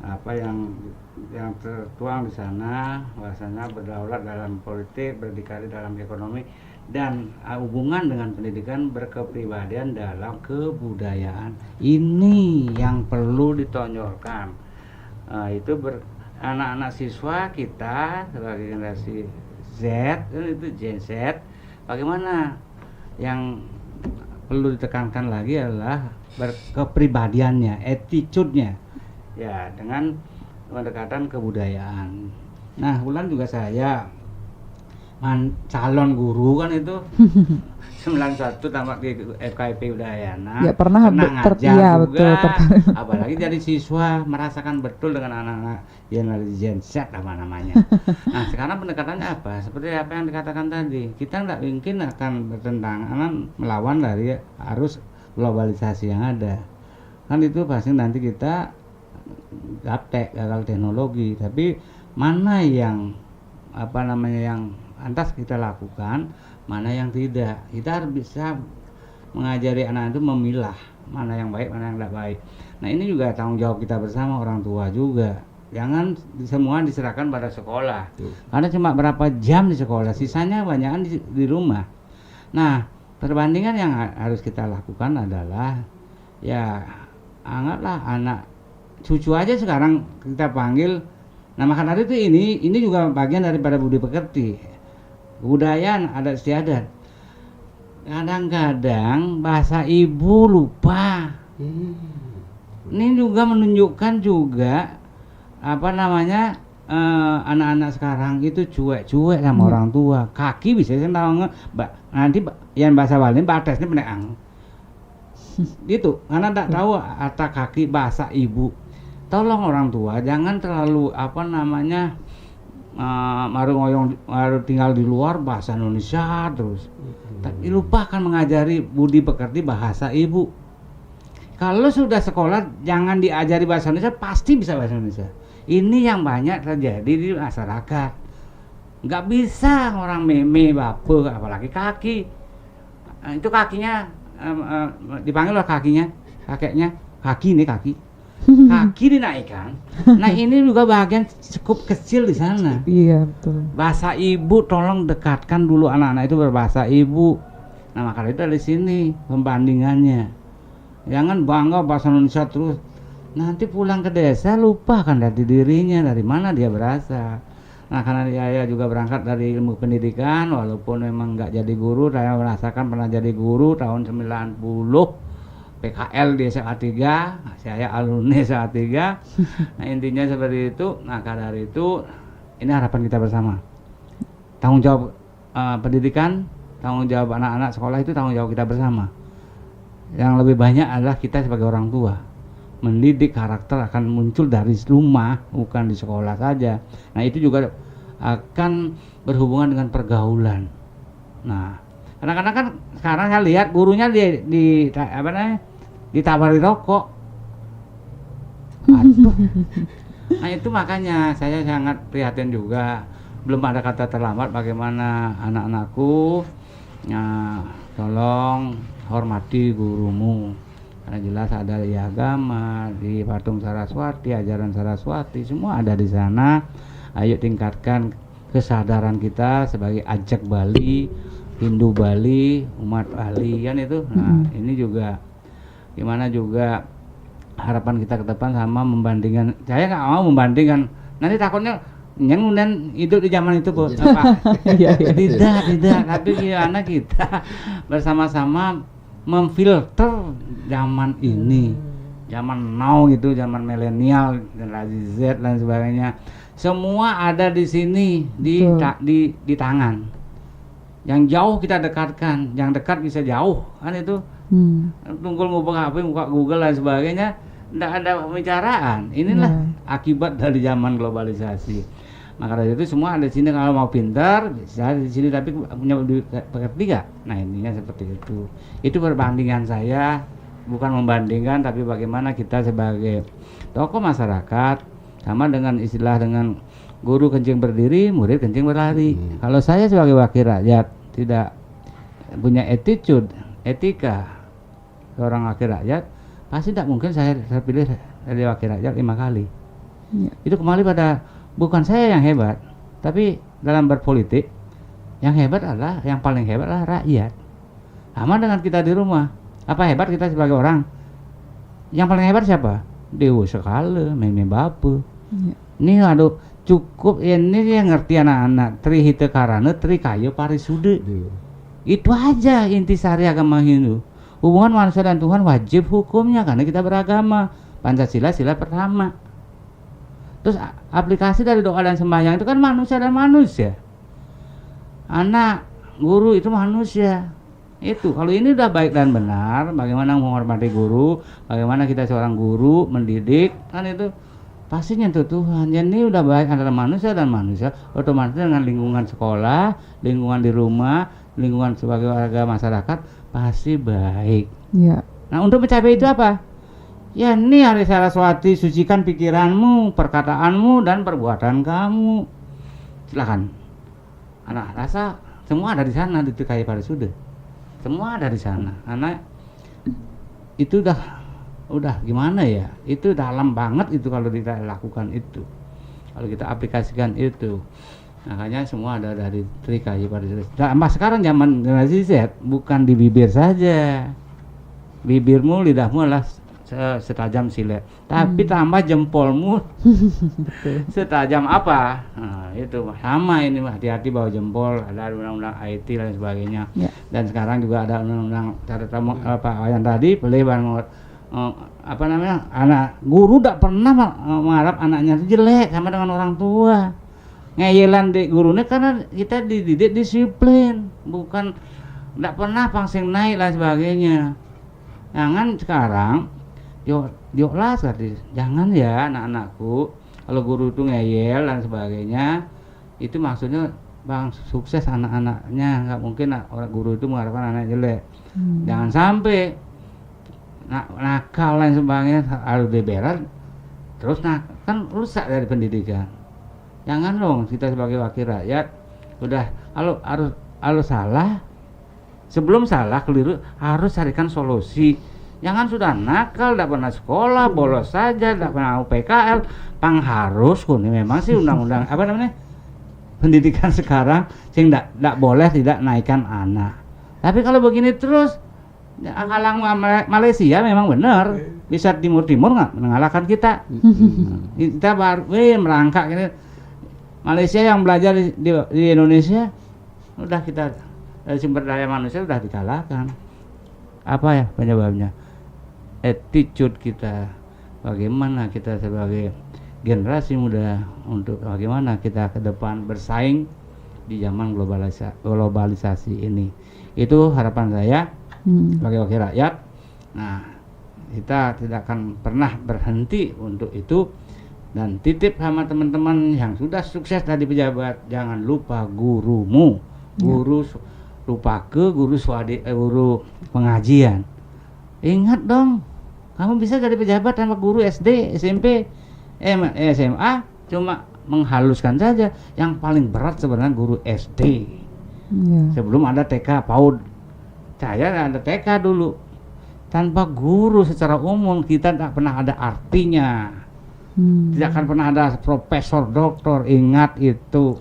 apa yang tertuang di sana, bahasanya berdaulat dalam politik, berdikari dalam ekonomi, dan hubungan dengan pendidikan berkepribadian dalam kebudayaan. Ini yang perlu ditonjolkan. Itu anak-anak siswa kita sebagai generasi Z, itu Gen Z, bagaimana yang perlu ditekankan lagi adalah kepribadiannya, attitude-nya, ya, dengan pendekatan kebudayaan. Nah, Wulan juga saya calon guru kan itu 91 tamat di FKIP Udayana. Ya pernah ngajar iya, juga, betul, apalagi jadi siswa merasakan betul dengan anak-anak Gen Z apa namanya. Nah, sekarang pendekatannya apa? Seperti apa yang dikatakan tadi, kita nggak mungkin akan bertentangan melawan dari arus globalisasi yang ada. Kan itu pasti nanti kita gaptek, gagal teknologi. Tapi mana yang apa namanya yang lantas kita lakukan, mana yang tidak. Kita harus bisa mengajari anak itu memilah mana yang baik, mana yang tidak baik. Nah, ini juga tanggung jawab kita bersama, orang tua juga. Jangan semua diserahkan pada sekolah. Karena cuma berapa jam di sekolah, sisanya banyakan di rumah. Nah, perbandingan yang harus kita lakukan adalah ya anggaplah anak cucu aja sekarang kita panggil nama karena itu ini juga bagian daripada budi pekerti. Kebudayaan adat istiadat. Kadang-kadang bahasa ibu lupa. Ini juga menunjukkan juga apa namanya anak-anak sekarang itu cuek-cuek sama orang tua. Kaki bisa saya tahu nanti yang bahasa Bali batas ini peneang. Gitu, karena tak tahu kata kaki bahasa ibu. Tolong orang tua jangan terlalu apa namanya maru tinggal di luar bahasa Indonesia terus. Tapi lupakan mengajari budi pekerti bahasa ibu. Kalau sudah sekolah jangan diajari bahasa Indonesia, pasti bisa bahasa Indonesia. Ini yang banyak terjadi di masyarakat. Nggak bisa orang meme bape, apalagi kaki. Itu kakinya dipanggil lah kakinya, kakeknya kaki nih kaki. Kaki dinaikkan. Nah, ini juga bagian cukup kecil di sana. Iya, betul. Bahasa ibu tolong dekatkan dulu anak-anak itu berbahasa ibu. Nah, maka itu dari sini pembandingannya. Jangan bangga bahasa Indonesia terus. Nanti pulang ke desa lupa kan dari dirinya, dari mana dia berasal. Nah, karena saya juga berangkat dari ilmu pendidikan, walaupun memang nggak jadi guru, saya merasakan pernah jadi guru tahun 90. PKL di SMA 3, saya alumni SMA 3. Nah, intinya seperti itu. Nah, karena itu ini harapan kita bersama. Tanggung jawab pendidikan, tanggung jawab anak-anak sekolah itu tanggung jawab kita bersama. Yang lebih banyak adalah kita sebagai orang tua. Mendidik karakter akan muncul dari rumah, bukan di sekolah saja. Nah, itu juga akan berhubungan dengan pergaulan. Nah, kadang-kadang kan sekarang saya lihat gurunya di apa namanya ditawari rokok. Aduh. Nah, itu makanya saya sangat prihatin juga. Belum ada kata terlambat bagaimana anak-anakku. Nah, tolong hormati gurumu. Karena jelas ada di agama, di patung Saraswati, ajaran Saraswati, semua ada di sana. Ayo tingkatkan kesadaran kita sebagai ajak Bali, Hindu Bali, umat Bali kan itu. Nah, ini juga gimana juga harapan kita ke depan sama membandingkan. Saya nggak mau membandingkan. Nanti takutnya yang kemudian hidup di zaman itu apa? Tidak. Tapi gimana kita bersama-sama memfilter zaman ini, zaman now gitu, zaman milenial, generasi Z dan sebagainya. Semua ada di sini di tangan. Yang jauh kita dekatkan, yang dekat bisa jauh kan itu. Tunggu buka HP, buka Google dan sebagainya, tidak ada pembicaraan. Inilah akibat dari zaman globalisasi. Maka dari itu semua ada di sini. Kalau mau pintar bisa di sini, tapi punya pekerti gak? Nah, intinya seperti itu. Itu perbandingan saya, bukan membandingkan, tapi bagaimana kita sebagai tokoh masyarakat, sama dengan istilah dengan guru kencing berdiri, murid kencing berlari. Kalau saya sebagai wakil rakyat tidak punya attitude, etika seorang wakil rakyat, pasti tidak mungkin saya terpilih dari wakil rakyat 5 kali. Itu kembali pada bukan saya yang hebat, tapi dalam berpolitik yang hebat adalah, yang paling hebat adalah rakyat. Sama dengan kita di rumah. Apa hebat kita sebagai orang? Yang paling hebat siapa? Dewa sekali, meme bapu. Ini aduh cukup ini yang ngerti anak-anak. Tri hite karana, tri kayu parisude. Itu aja intisari agama Hindu. Hubungan manusia dan Tuhan wajib hukumnya karena kita beragama. Pancasila sila pertama. Terus aplikasi dari doa dan sembahyang itu kan manusia dan manusia. Anak, guru itu manusia. Itu kalau ini udah baik dan benar, bagaimana menghormati guru, bagaimana kita seorang guru mendidik, kan itu pasti nyentuh Tuhan. Jadi ini udah baik antara manusia dan manusia, otomatis dengan lingkungan sekolah, lingkungan di rumah, lingkungan sebagai warga masyarakat pasti baik. Ya. Nah, untuk mencapai itu apa? Ya, ini Hari Saraswati, sucikan pikiranmu, perkataanmu dan perbuatan kamu. Silakan. Anak rasa semua ada di sana di TKI Parisude. Semua ada di sana. Karena itu udah gimana ya? Itu dalam banget itu kalau kita lakukan itu. Kalau kita aplikasikan itu. Makanya semua ada dari TKI Parisude. Nah, sekarang zaman generasi Z bukan di bibir saja. Bibirmu, lidahmu adalah setajam silet, tapi tambah jempolmu setajam apa? Nah, itu sama ini, hati-hati bawa jempol. Ada undang-undang IT dan sebagainya. Dan sekarang juga ada undang-undang catatan Pak Wayan tadi, apa namanya, anak guru tidak pernah mengharap anaknya itu jelek sama dengan orang tua. Ngeyelan di gurunya karena kita dididik disiplin, bukan tidak pernah pangsing naik dan sebagainya. Jangan sekarang yuklah tadi, jangan ya anak-anakku kalau guru itu ngeyel dan sebagainya, itu maksudnya bang sukses anak-anaknya, nggak mungkin orang guru itu mengharapkan anak jelek. Jangan sampai nakal dan sebagainya harus diberan terus kan rusak dari pendidikan. Jangan dong, kita sebagai wakil rakyat udah harus salah, sebelum salah keliru harus carikan solusi. Jangan sudah nakal, tidak pernah sekolah, bolos saja, tidak pernah UPKL, harus ini memang sih undang-undang apa namanya pendidikan sekarang sehingga tidak boleh tidak naikkan anak. Tapi kalau begini terus, halang Malaysia memang benar bisa timur-timur nggak mengalahkan kita. Kita baru merangkak ini. Malaysia yang belajar di Indonesia udah kita dari sumber daya manusia udah dikalahkan. Apa ya penyebabnya? Attitude kita, bagaimana kita sebagai generasi muda untuk bagaimana kita ke depan bersaing di zaman globalisasi ini. Itu harapan saya sebagai wakil rakyat. Nah, kita tidak akan pernah berhenti untuk itu. Dan titip sama teman-teman yang sudah sukses dari pejabat, jangan lupa gurumu, guru guru pengajian. Ingat dong, kamu bisa jadi pejabat tanpa guru SD, SMP, SMA, cuma menghaluskan saja. Yang paling berat sebenarnya guru SD. Sebelum ada TK, PAUD. Saya ada TK dulu. Tanpa guru secara umum kita tidak pernah ada artinya. Tidak akan pernah ada profesor, doktor. Ingat itu.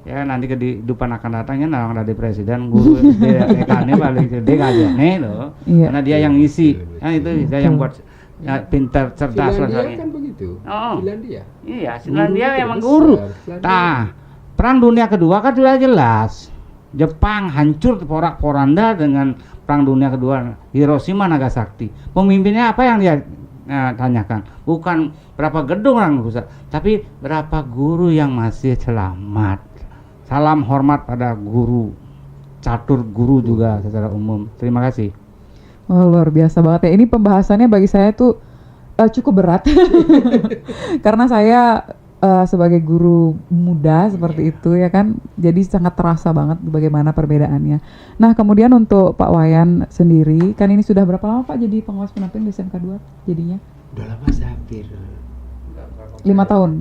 Ya nanti kehidupan akan datangnya orang dari presiden, guru TK-nya paling gede gajinya loh. Karena dia yang ngisi. Kan itu dia yang buat ya, pintar, cerdas. Finlandia kan begitu. Finlandia. Iya, Finlandia memang guru. Nah, Perang Dunia Kedua kan sudah jelas. Jepang hancur porak-poranda dengan Perang Dunia Kedua, Hiroshima Nagasaki. Pemimpinnya apa yang dia tanyakan? Bukan berapa gedung yang rusak, tapi berapa guru yang masih selamat. Salam hormat pada guru, catur guru juga secara umum. Terima kasih. Oh, luar biasa banget ya. Ini pembahasannya bagi saya tuh cukup berat karena saya sebagai guru muda seperti itu ya kan, jadi sangat terasa banget bagaimana perbedaannya. Nah kemudian untuk Pak Wayan sendiri, kan ini sudah berapa lama Pak jadi pengawas pendamping di SMK 2 jadinya? Udah lama, hampir 5 tahun?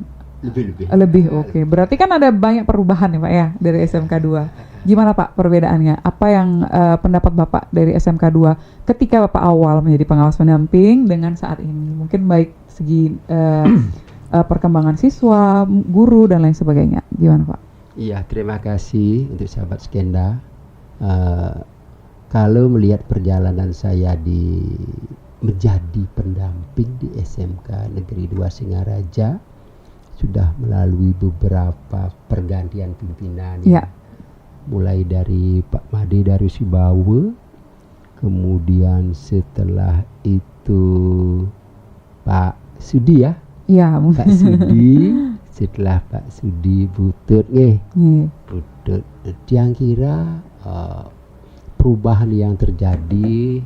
Lebih, oke. Berarti kan ada banyak perubahan ya Pak ya dari SMK 2. Gimana Pak perbedaannya? Apa yang pendapat Bapak dari SMK 2 ketika Bapak awal menjadi pengawas pendamping dengan saat ini? Mungkin baik segi perkembangan siswa, guru dan lain sebagainya. Gimana Pak? Iya, terima kasih untuk sahabat Skenda. Kalau melihat perjalanan saya menjadi pendamping di SMK Negeri 2 Singaraja, sudah melalui beberapa pergantian pimpinan. Ya. Mulai dari Pak Made Darusibawa, kemudian setelah itu Pak Sudi ya. Iya, Pak Sudi, setelah Pak Sudi Butut Butut. Yang kira perubahan yang terjadi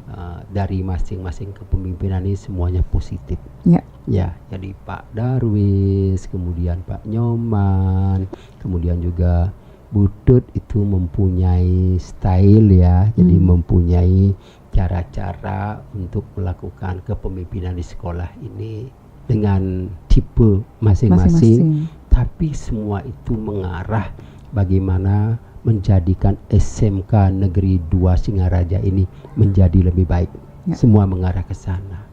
dari masing-masing kepemimpinan ini semuanya positif. Ya, jadi Pak Darwis, kemudian Pak Nyoman, kemudian juga Butut itu mempunyai style ya, jadi mempunyai cara-cara untuk melakukan kepemimpinan di sekolah ini dengan tipe masing-masing, tapi semua itu mengarah bagaimana menjadikan SMK Negeri 2 Singaraja ini menjadi lebih baik. Semua mengarah ke sana.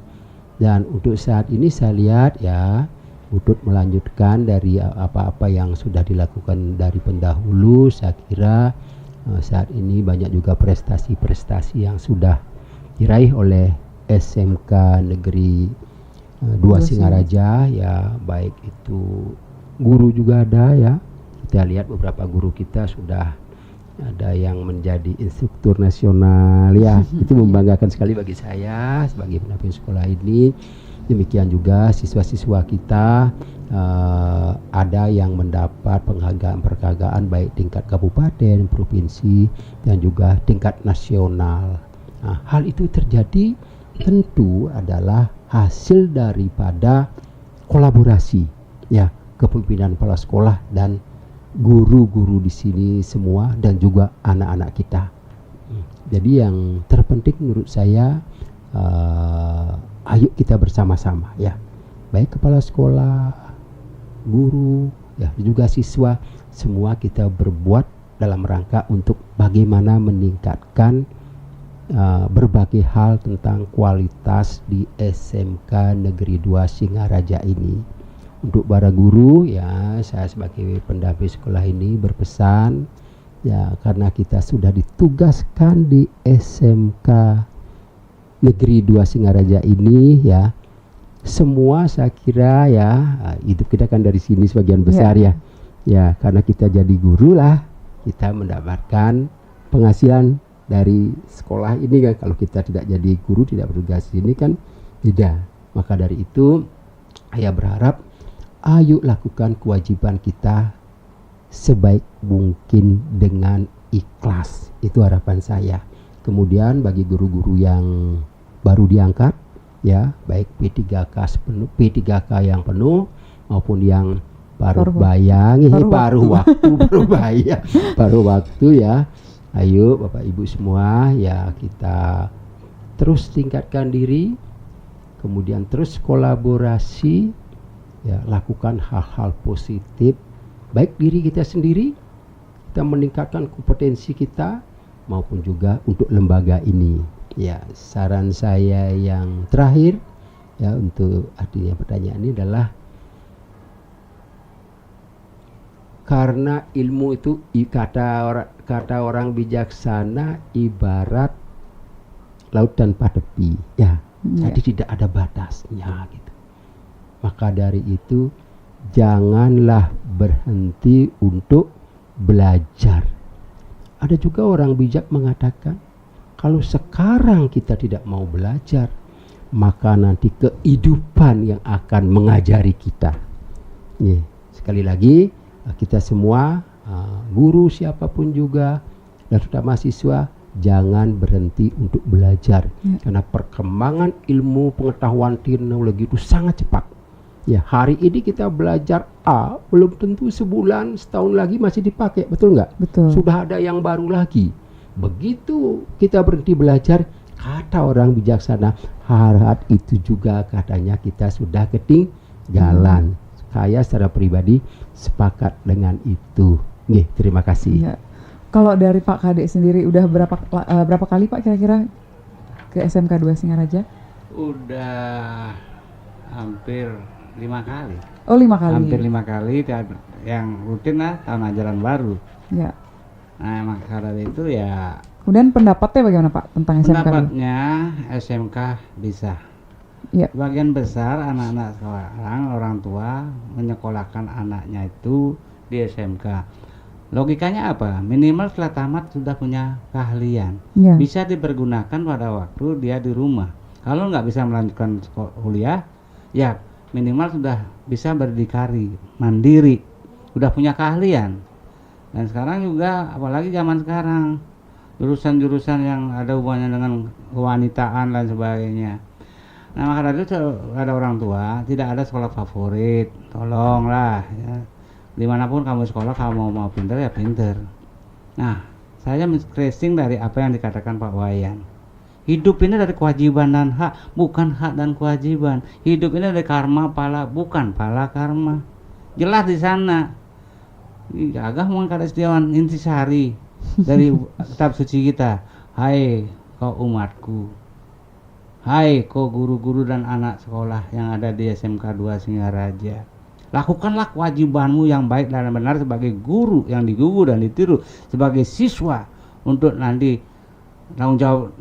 Dan untuk saat ini saya lihat ya, Butut melanjutkan dari apa-apa yang sudah dilakukan dari pendahulu. Saya kira saat ini banyak juga prestasi-prestasi yang sudah diraih oleh SMK Negeri 2 Singaraja ya, baik itu guru juga ada ya. Kita lihat beberapa guru kita sudah ada yang menjadi instruktur nasional ya. Itu membanggakan sekali bagi saya sebagai pendamping sekolah ini. Demikian juga siswa-siswa kita ada yang mendapat penghargaan baik tingkat kabupaten, provinsi dan juga tingkat nasional. Nah, hal itu terjadi tentu adalah hasil daripada kolaborasi ya, kepemimpinan kepala sekolah dan guru-guru di sini semua dan juga anak-anak kita. Jadi yang terpenting menurut saya, ayo kita bersama-sama ya, baik kepala sekolah, guru ya, juga siswa, semua kita berbuat dalam rangka untuk bagaimana meningkatkan berbagai hal tentang kualitas di SMK Negeri 2 Singaraja ini. Untuk para guru ya, saya sebagai pendamping sekolah ini berpesan ya, karena kita sudah ditugaskan di SMK Negeri 2 Singaraja ini ya, semua saya kira ya, hidup kita kan dari sini sebagian besar ya, karena kita jadi guru lah, kita mendapatkan penghasilan dari sekolah ini kan. Kalau kita tidak jadi guru, tidak bertugas ini kan tidak. Maka dari itu saya berharap ayo lakukan kewajiban kita sebaik mungkin dengan ikhlas. Itu harapan saya. Kemudian bagi guru-guru yang baru diangkat ya, baik P3K yang penuh maupun yang paruh waktu ya. Ayo Bapak Ibu semua ya, kita terus tingkatkan diri, kemudian terus kolaborasi ya, lakukan hal-hal positif baik diri kita sendiri, kita meningkatkan kompetensi kita maupun juga untuk lembaga ini ya. Saran saya yang terakhir ya, untuk artinya pertanyaan ini adalah, karena ilmu itu kata orang bijaksana ibarat laut tanpa tepi ya, jadi tidak ada batasnya gitu. Maka dari itu janganlah berhenti untuk belajar. Ada juga orang bijak mengatakan, kalau sekarang kita tidak mau belajar, maka nanti kehidupan yang akan mengajari kita. Nih, sekali lagi kita semua, guru siapapun juga dan terutama mahasiswa, jangan berhenti untuk belajar karena perkembangan ilmu pengetahuan teknologi itu sangat cepat ya. Hari ini kita belajar A, belum tentu sebulan setahun lagi masih dipakai, betul nggak? Betul. Sudah ada yang baru lagi. Begitu kita berhenti belajar, kata orang bijaksana, harap itu juga katanya kita sudah ketinggalan. Saya secara pribadi sepakat dengan itu. Nih, terima kasih. Ya. Kalau dari Pak Kadek sendiri udah berapa kali Pak kira-kira ke SMK 2 Singaraja? Udah hampir 5 kali. Oh, 5 kali. Hampir 5 kali yang rutin lah tahun ajaran baru. Ya. Nah, maka dari itu ya. Kemudian pendapatnya bagaimana Pak tentang SMK? Pendapatnya SMK bisa. Ya. Sebagian besar anak-anak sekarang orang tua menyekolahkan anaknya itu di SMK. Logikanya apa? Minimal setelah tamat sudah punya keahlian, Ya. bisa dipergunakan pada waktu dia di rumah. Kalau nggak bisa melanjutkan kuliah, ya minimal sudah bisa berdikari, mandiri, sudah punya keahlian. Dan sekarang juga, apalagi zaman sekarang, jurusan-jurusan yang ada hubungannya dengan kewanitaan dan sebagainya. Nah, maka dari itu ada orang tua tidak ada sekolah favorit, tolonglah ya. Dimanapun kamu sekolah, kamu mau pinter ya pinter. Nah, saya men-stressing dari apa yang dikatakan Pak Wayan. Hidup ini dari kewajiban dan hak, bukan hak dan kewajiban. Hidup ini dari karma pala, bukan pala karma. Jelas di sana. Agak mengangkat Setiawan intisari dari kitab suci kita. Hai kau umatku, hai kau guru-guru dan anak sekolah yang ada di SMK 2 Singaraja. Lakukanlah kewajibanmu yang baik dan benar sebagai guru yang digugu dan ditiru, sebagai siswa untuk nanti tanggung jawab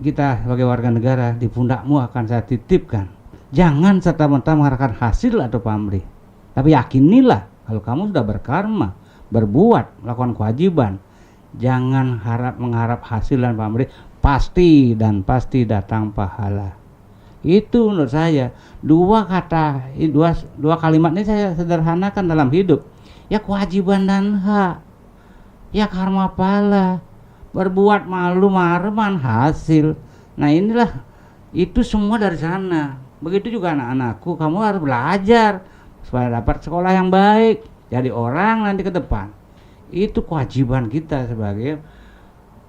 kita sebagai warga negara di pundakmu akan saya titipkan. Jangan serta-merta mengharapkan hasil atau pamrih, tapi yakinilah kalau kamu sudah berkarma, berbuat, melakukan kewajiban, jangan mengharap hasil dan pamrih, pasti dan pasti datang pahala. Itu menurut saya dua kalimat ini saya sederhanakan dalam hidup. Ya kewajiban dan hak, ya karma pala, berbuat malu marman hasil. Nah inilah, itu semua dari sana. Begitu juga anak-anakku, kamu harus belajar supaya dapat sekolah yang baik, jadi orang nanti ke depan. Itu kewajiban kita sebagai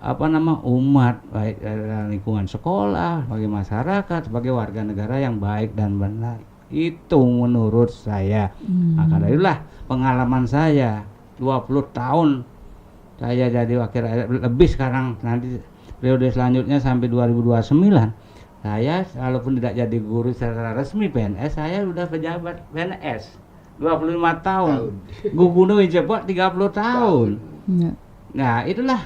umat, baik dalam lingkungan sekolah, sebagai masyarakat, sebagai warga negara yang baik dan benar. Itu menurut saya. Maka darilah pengalaman saya 20 tahun saya jadi wakil rakyat, lebih sekarang, nanti periode selanjutnya sampai 2029. Saya walaupun tidak jadi guru secara resmi PNS, saya sudah pejabat PNS 25 tahun. Gubernur Cepot 30 tahun. Nah, itulah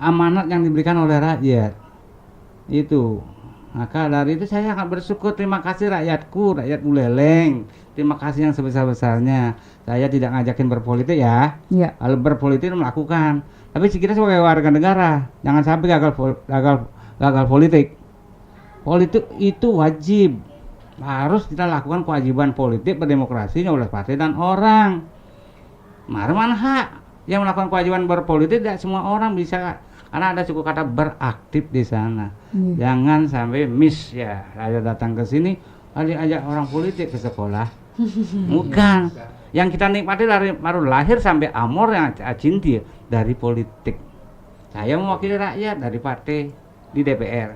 amanat yang diberikan oleh rakyat. Itu. Maka dari itu saya sangat bersyukur, terima kasih rakyatku, rakyat Buleleng. Terima kasih yang sebesar-besarnya. Saya tidak ngajakin berpolitik ya. Kalau berpolitik melakukan. Tapi kita sebagai warga negara jangan sampai gagal politik. Politik itu wajib. Harus kita lakukan kewajiban politik berdemokrasi oleh partai dan orang. Mana hak yang melakukan kewajiban berpolitik, tidak semua orang bisa, karena ada suku kata beraktif di sana. Jangan sampai miss ya, saya datang ke sini ajak orang politik ke sekolah. Bukan. Yang kita nikmati dari baru lahir sampai amor yang cinti dari politik. Saya mewakili rakyat dari partai di DPR.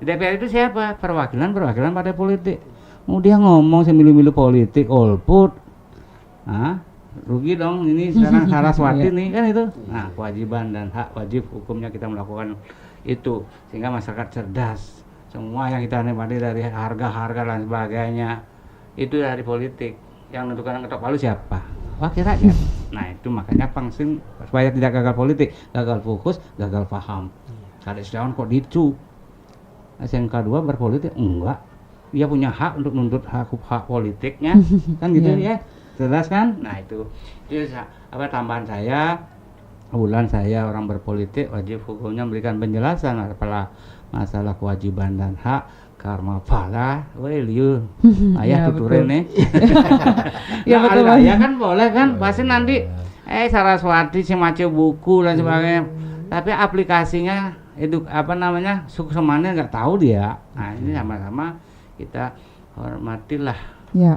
Di DPR itu siapa? Perwakilan partai politik. Mau dia ngomong semilu-milu politik, golput. Rugi dong ini sekarang Saraswati nih kan itu. Nah, kewajiban dan hak wajib hukumnya kita melakukan itu sehingga masyarakat cerdas. Semua yang kita nikmati dari harga-harga dan sebagainya itu dari politik. Yang menentukan ketok palu siapa? Wakil rakyat. Nah, itu makanya pangsim supaya tidak gagal politik, gagal fokus, gagal paham. Kada Setiawan kok dicu. SMK 2 berpolitik enggak. Dia punya hak untuk menuntut hak politiknya. Kan gitu ya. Jelas kan? Nah itu tambahan saya. Kebetulan saya orang berpolitik, wajib hukumnya memberikan penjelasan masalah kewajiban dan hak, karma pala, liu ayah tuturin nih. Ya betul. Ya kan boleh kan, pasti nanti Saraswati si mace buku dan sebagainya. Tapi aplikasinya itu suku semana nggak tahu dia. Nah ini sama-sama kita hormatilah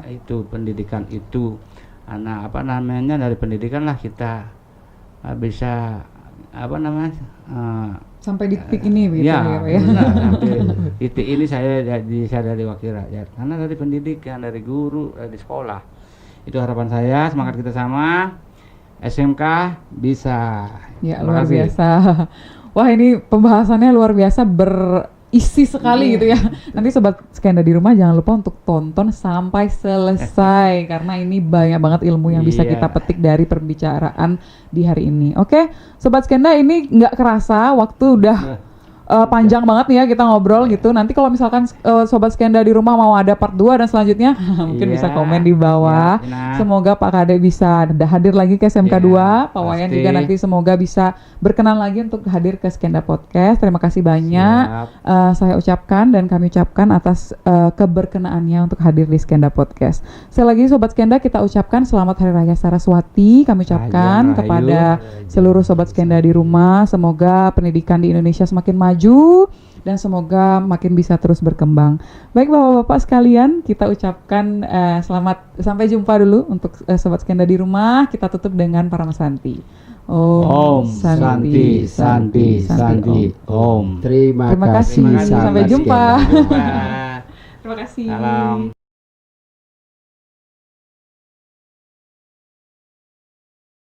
itu pendidikan itu. Karena dari pendidikan lah kita bisa sampai di titik ini begitu ya Pak ya. Sampai titik ini saya dari wakil rakyat karena dari pendidikan, dari guru, dari sekolah. Itu harapan saya, semangat kita sama. SMK bisa. Ya luar biasa. Wah ini pembahasannya luar biasa, berisi sekali gitu ya. Nanti Sobat Skenda di rumah jangan lupa untuk tonton sampai selesai karena ini banyak banget ilmu yang bisa kita petik dari perbicaraan di hari ini. Oke, Sobat Skenda, ini nggak kerasa waktu udah panjang banget nih ya kita ngobrol gitu. Nanti kalau misalkan Sobat Skenda di rumah mau ada part 2 dan selanjutnya mungkin Iya. bisa komen di bawah. Iya, Ina. Semoga Pak Kade bisa hadir lagi ke SMK 2. Pak Wayan pasti. juga nanti semoga bisa berkenan lagi untuk hadir ke Skenda Podcast. Terima kasih banyak. Siap. Saya ucapkan dan kami ucapkan atas keberkenaannya untuk hadir di Skenda Podcast. Sekali lagi Sobat Skenda, kita ucapkan selamat Hari Raya Saraswati. Kami ucapkan Rahayu. kepada seluruh Sobat Skenda di rumah. Semoga pendidikan di Indonesia semakin maju dan semoga makin bisa terus berkembang. Baik Bapak-bapak sekalian, kita ucapkan selamat sampai jumpa dulu untuk Sobat Skenda di rumah. Kita tutup dengan Paramasanti. Om Santi Santi Santi Om. Terima Terima kasih. kasih. Sampai sahabat jumpa. Skenda. Jumpa. Terima kasih. Salam.